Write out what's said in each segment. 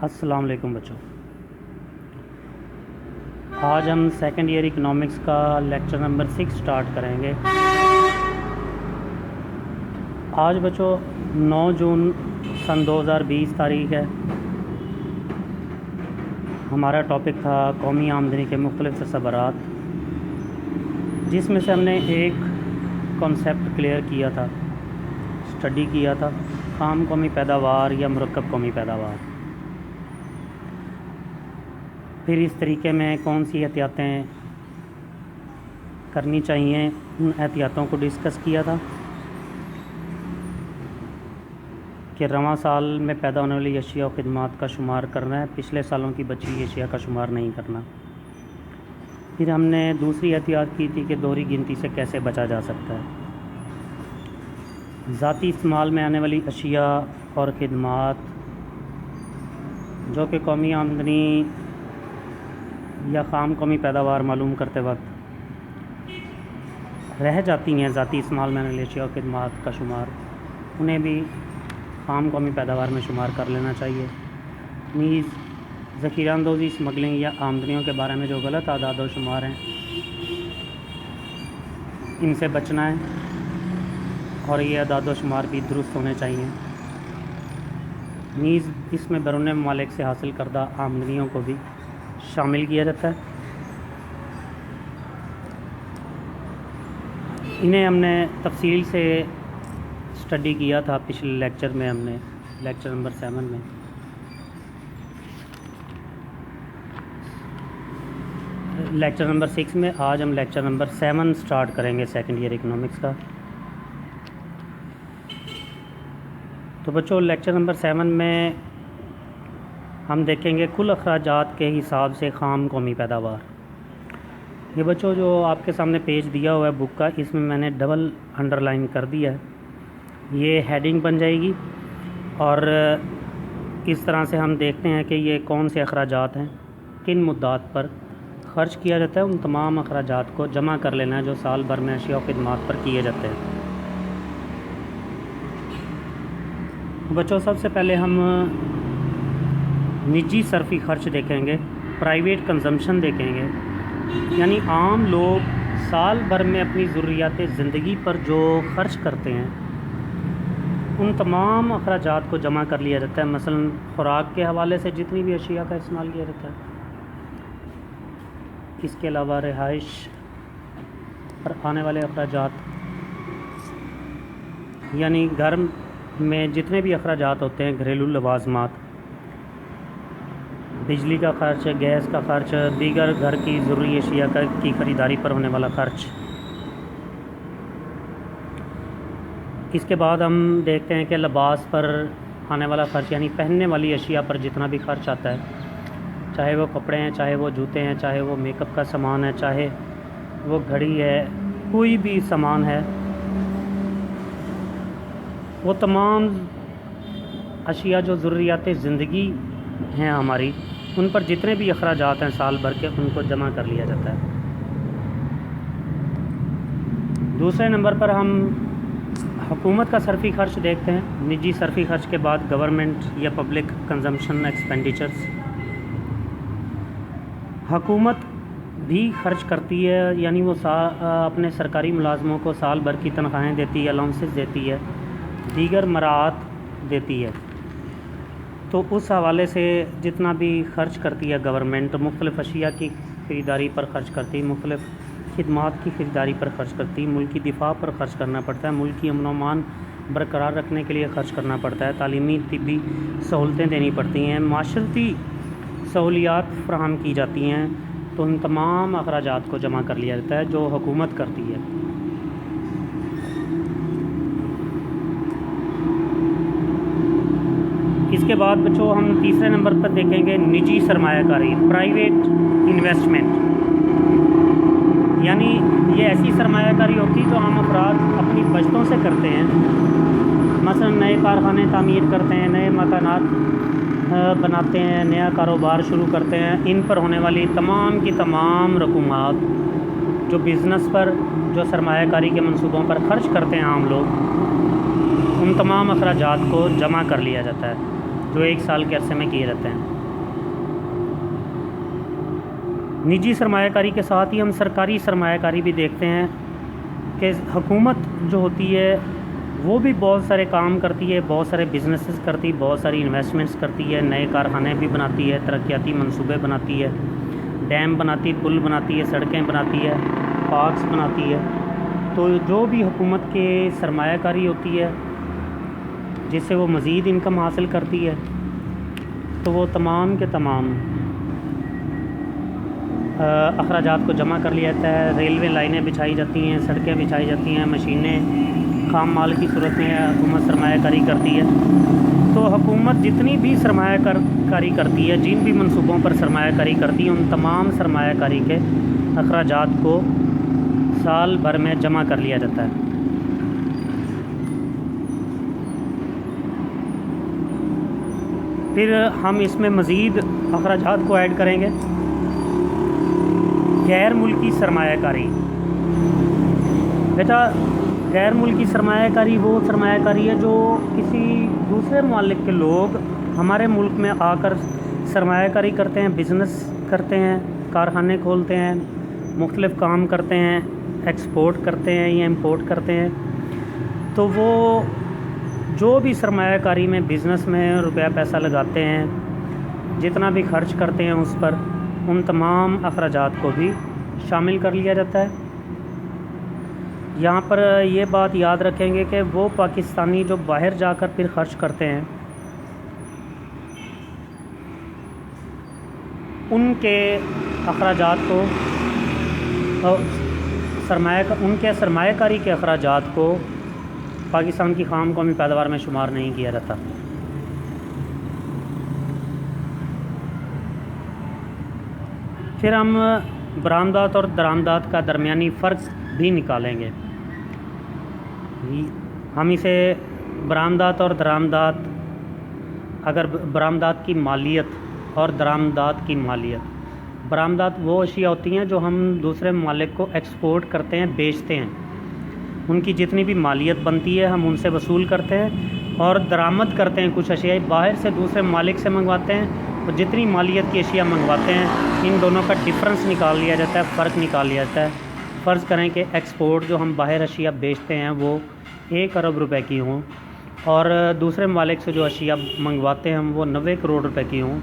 अस्सलाम वालेकुम बच्चों। आज हम सेकेंड ईयर इकोनॉमिक्स का लेक्चर नंबर 6 स्टार्ट करेंगे। आज बच्चों 9 जून सन 2020 तारीख़ है। हमारा टॉपिक था कौमी आमदनी के मुख्तलिफ तसव्वुरात, जिसमें से हमने एक कॉन्सेप्ट क्लियर किया था, स्टडी किया था, आम कौमी पैदावार या मुरक्कब कौमी पैदावार। फिर इस तरीके में कौन सी एहतियातें करनी चाहिए, उन एहतियातों को डिस्कस किया था कि रवां साल में पैदा होने वाली अशिया और ख़िदमात का शुमार करना है, पिछले सालों की बची हुई अशिया का शुमार नहीं करना। फिर हमने दूसरी एहतियात की थी कि दोहरी गिनती से कैसे बचा जा सकता है। ज़ाती इस्तेमाल में आने वाली अशिया और ख़िदमात जो कि कौमी आमदनी या ख़ाम कौमी पैदावार मालूम करते वक्त रह जाती हैं, ज़ाती इस्तेमाल में आने वाली अशिया और ख़िदमात का शुमार, उन्हें भी ख़ाम कौमी पैदावार में शुमार कर लेना चाहिए। नीज़ ज़ख़ीराअंदोज़ी, स्मगलिंग या आमदनियों के बारे में जो गलत आदाद व शुमार हैं, इनसे बचना है और ये आदाद व शुमार भी दुरुस्त होने चाहिए। नीज़ इसमें बैरून ममालिक से हासिल करदा आमदनियों को भी शामिल किया जाता है। इन्हें हमने तफसील से स्टडी किया था पिछले लेक्चर में, हमने लेक्चर नंबर 7 में। लेक्चर नंबर 6 में आज हम लेक्चर नंबर 7 स्टार्ट करेंगे सेकेंड ईयर इकोनॉमिक्स का। तो बच्चों लेक्चर नंबर 7 में हम देखेंगे कुल अखराजात के हिसाब से ख़ाम कौमी पैदावार। ये बच्चों जो आपके सामने पेज दिया हुआ है बुक का, इसमें मैंने डबल अंडरलाइन कर दिया है, ये हेडिंग बन जाएगी। और इस तरह से हम देखते हैं कि ये कौन से अखराजात हैं, किन मुद्दात पर ख़र्च किया जाता है। उन तमाम अखराजात को जमा कर लेना है जो साल भर में अशिया और ख़िदमात पर किए जाते हैं। बच्चों सबसे पहले हम निजी सरफ़ी ख़र्च देखेंगे, प्राइवेट कंजम्पशन देखेंगे, यानी आम लोग साल भर में अपनी ज़रूरियात ज़िंदगी पर जो ख़र्च करते हैं, उन तमाम अखराजात को जमा कर लिया जाता है। मसलन ख़ुराक के हवाले से जितनी भी अशिया का इस्तेमाल किया जाता है, इसके अलावा रिहाइश पर आने वाले अखराजात, यानी घर में जितने भी अखराजात होते हैं, घरेलू लवाज़मात, बिजली का ख़र्च, गैस का ख़र्च, दीगर घर की ज़रूरी अशिया की ख़रीदारी पर होने वाला ख़र्च। इसके बाद हम देखते हैं कि लिबास पर आने वाला ख़र्च, यानी पहनने वाली अशिया पर जितना भी ख़र्च आता है, चाहे वो कपड़े हैं, चाहे वो जूते हैं, चाहे वो मेकअप का सामान है, चाहे वो घड़ी है, कोई भी सामान है, वो तमाम अशिया जो ज़रूरियात ज़िंदगी हैं हमारी, उन पर जितने भी अखराजात हैं साल भर के, उनको जमा कर लिया जाता है। दूसरे नंबर पर हम हुकूमत का सरफ़ी ख़र्च देखते हैं। निजी सरफ़ी ख़र्च के बाद गवर्नमेंट या पब्लिक कंजम्पशन एक्सपेंडिचर्स। हुकूमत भी ख़र्च करती है, यानी वो अपने सरकारी मुलाजमों को साल भर की तनख्वाहें देती है, अलाउंसेस देती है, दीगर मराहत देती है। तो उस हवाले से जितना भी ख़र्च करती है गवर्नमेंट, मुख्तलिफ़ अशिया की ख़रीदारी पर ख़र्च करती है, मुख्तलिफ़ ख़िदमात की ख़रीदारी पर ख़र्च करती है, मुल्क की दिफा पर ख़र्च करना पड़ता है, मुल्क की अमन-ओ-अमान बरकरार रखने के लिए ख़र्च करना पड़ता है, तालीमी तिब्बी सहूलतें देनी पड़ती हैं, माशरती सहूलियात फ़राहम की जाती हैं। तो उन तमाम अखराजात को जमा कर लिया जाता है जो हुकूमत करती है। इसके बाद बच्चों हम तीसरे नंबर पर देखेंगे निजी सरमायाकारी, प्राइवेट इन्वेस्टमेंट, यानी ये ऐसी सरमायाकारी होती है जो आम अफराद अपनी बचतों से करते हैं। मसलन नए कारखाने तामीर करते हैं, नए मकानात बनाते हैं, नया कारोबार शुरू करते हैं। इन पर होने वाली तमाम की तमाम रकूमात जो बिज़नेस पर, जो सरमायाकारी के मंसूबों पर ख़र्च करते हैं आम लोग, उन तमाम अखराजात को जमा कर लिया जाता है जो एक साल के अरसे में किए जाते हैं। निजी सरमायाकारी के साथ ही हम सरकारी सरमायाकारी भी देखते हैं कि हुकूमत जो होती है वो भी बहुत सारे काम करती है, बहुत सारे बिजनेसेस करती है, बहुत सारी इन्वेस्टमेंट्स करती है, नए कारखाने भी बनाती है, तरक्याती मंसूबे बनाती है, डैम बनाती है, पुल बनाती है, सड़कें बनाती है, पार्क्स बनाती है। तो जो भी हुकूमत के सरमायाकारी होती है जिससे वो मज़ीद इनकम हासिल करती है, तो वो तमाम के तमाम अखराजात को जमा कर लिया जाता है। रेलवे लाइनें बिछाई जाती हैं, सड़कें बिछाई जाती हैं, मशीनें, खाम माल की सूरत में हुकूमत सरमायाकारी करती है। तो हुकूमत जितनी भी सरमायाकारी करती है, जिन भी मंसूबों पर सरमायाकारी करती है, उन तमाम सरमायाकारी के अखराजात को साल भर में जमा कर लिया जाता है। फिर हम इसमें मज़ीद अखराजात को ऐड करेंगे। गैर मुल्की सरमायाकारी। बेटा, गैर मुल्की सरमायाकारी वो सरमायाकारी है जो किसी दूसरे मुल्क के लोग हमारे मुल्क में आकर सरमायाकारी करते हैं, बिज़नेस करते हैं, कारखाने खोलते हैं, मुख्तलिफ़ काम करते हैं, एक्सपोर्ट करते हैं या इंपोर्ट करते हैं। तो वो जो भी सरमायाकारी में बिज़नेस में रुपया पैसा लगाते हैं, जितना भी खर्च करते हैं उस पर, उन तमाम अखराजात को भी शामिल कर लिया जाता है। यहाँ पर ये बात याद रखेंगे कि वो पाकिस्तानी जो बाहर जाकर फिर खर्च करते हैं, उनके अखराजात को उनके सरमायाकारी के अखराजात को पाकिस्तान की खाम कौमी पैदावार में शुमार नहीं किया जाता। फिर हम बरामदात और दरामदात का दरमियानी फ़र्क भी निकालेंगे। हम इसे बरामदात और दरामदात, अगर बरामदात की मालियत और दरामदात की मालियत, बरामदात वो अशिया होती हैं जो हम दूसरे मालिक को एक्सपोर्ट करते हैं, बेचते हैं, उनकी जितनी भी मालियत बनती है हम उनसे वसूल करते हैं। और दरामद करते हैं, कुछ अशिया बाहर से दूसरे मालिक से मंगवाते हैं, और जितनी मालियत की अशिया मंगवाते हैं इन दोनों का डिफरेंस निकाल लिया जाता है, फ़र्क निकाल लिया जाता है। फ़र्ज़ करें कि एक्सपोर्ट जो हम बाहर अशिया बेचते हैं वो 1 अरब रुपए की हों, और दूसरे मालिक से जो अशिया मंगवाते हैं हम वो 90 करोड़ रुपए की हों,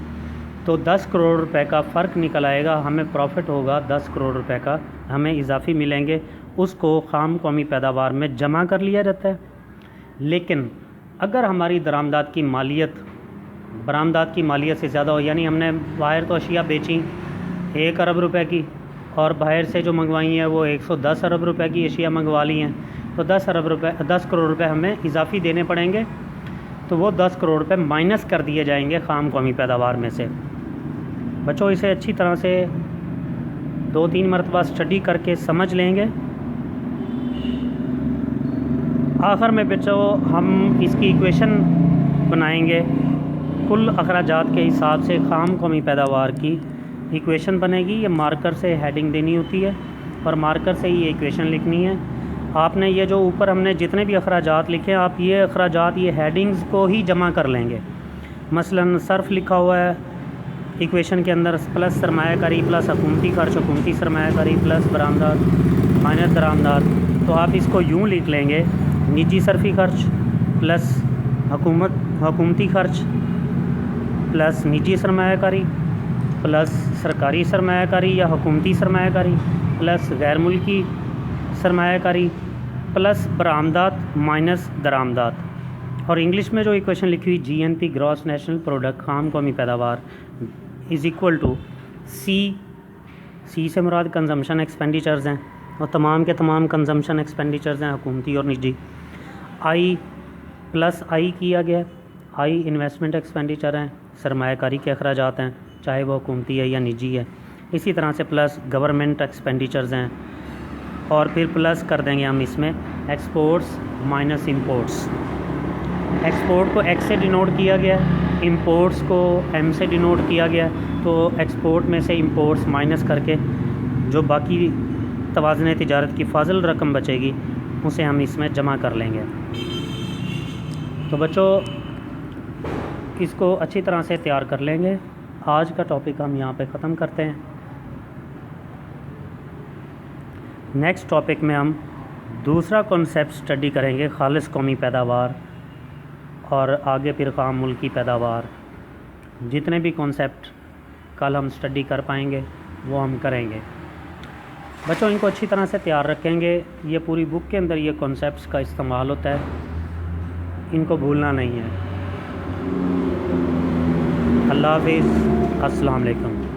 तो 10 करोड़ रुपए का फ़र्क निकल आएगा, हमें प्रॉफिट होगा 10 करोड़ रुपए का, हमें इजाफ़ी मिलेंगे, उसको खाम कौमी पैदावार में जमा कर लिया जाता है। लेकिन अगर हमारी दरामदात की मालियत बरामदात की मालियत से ज़्यादा हो, यानी हमने बाहर तो अशिया बेची 1 अरब रुपए की और बाहर से जो मंगवाई हैं वो 110 अरब रुपए की अशिया मंगवा ली हैं, तो 10 करोड़ रुपए हमें इजाफ़ी देने पड़ेंगे। तो वो 10 करोड़ रुपए माइनस कर दिए जाएंगे खाम कौमी पैदावार में से। बच्चों, इसे अच्छी तरह से 2-3 मरतबा स्टडी करके समझ लेंगे। आखिर में बच्चों हम इसकी इक्वेशन बनाएंगे, कुल अखराजात के हिसाब से खाम कौमी पैदावार की इक्वेशन बनेगी। ये मार्कर से हेडिंग देनी होती है और मार्कर से ये इक्वेशन लिखनी है। आपने ये जो ऊपर हमने जितने भी अखराजात लिखे हैं, आप ये अखराजात ये हेडिंग्स को ही जमा कर लेंगे। मसलन सर्फ लिखा हुआ है इक्वेशन के अंदर, प्लस सरमायाकारी प्लस हुकूमती खर्च, हुकूमती सरमायाकारी प्लस बरामदात माइनस दरामदात। तो आप इसको यूँ लिख लेंगे, निजी सरफी खर्च प्लस हुकूमती खर्च प्लस निजी सरमायाकारी प्लस सरकारी सरमायाकारी या हुकूमती सरमायाकारी प्लस गैर मुल्की सरमायाकारी प्लस बरामदात माइनस दरामदात। और इंग्लिश में जो इक्वेशन लिखी हुई GNP ग्रॉस नेशनल प्रोडक्ट खाम कौमी पैदावार इज़ इक्वल टू सी से मुराद कंजम्पशन एक्सपेंडिचर्स हैं, और तमाम के तमाम कंजम्पशन एक्सपेंडिचर्स हैं हुकूमती और निजी। आई प्लस आई किया गया, आई इन्वेस्टमेंट एक्सपेंडिचर हैं, सरमायाकारी के अखराजात हैं, चाहे वो हुकूमती है या निजी है। इसी तरह से प्लस गवर्नमेंट एक्सपेंडिचर्स हैं, और फिर प्लस कर देंगे हम इसमें एक्सपोर्ट्स माइनस इंपोर्ट्स। एक्सपोर्ट को X से डिनोट किया गया, इंपोर्ट्स को M से डिनोट किया गया। तो एक्सपोर्ट में से इंपोर्ट्स माइनस करके जो बाकी तवाज़ुन तिजारत की फाजिल रकम बचेगी उसे हम इसमें जमा कर लेंगे। तो बच्चों, इसको अच्छी तरह से तैयार कर लेंगे। आज का टॉपिक हम यहाँ पे ख़त्म करते हैं। नेक्स्ट टॉपिक में हम दूसरा कॉन्सेप्ट स्टडी करेंगे, खालिस कौमी पैदावार और आगे फिर ख़ाम मुल्की पैदावार। जितने भी कॉन्सेप्ट कल हम स्टडी कर पाएंगे वो हम करेंगे। बच्चों इनको अच्छी तरह से तैयार रखेंगे, ये पूरी बुक के अंदर ये कॉन्सेप्ट्स का इस्तेमाल होता है, इनको भूलना नहीं है। अल्लाह हाफ़िज़, अस्सलाम वालेकुम।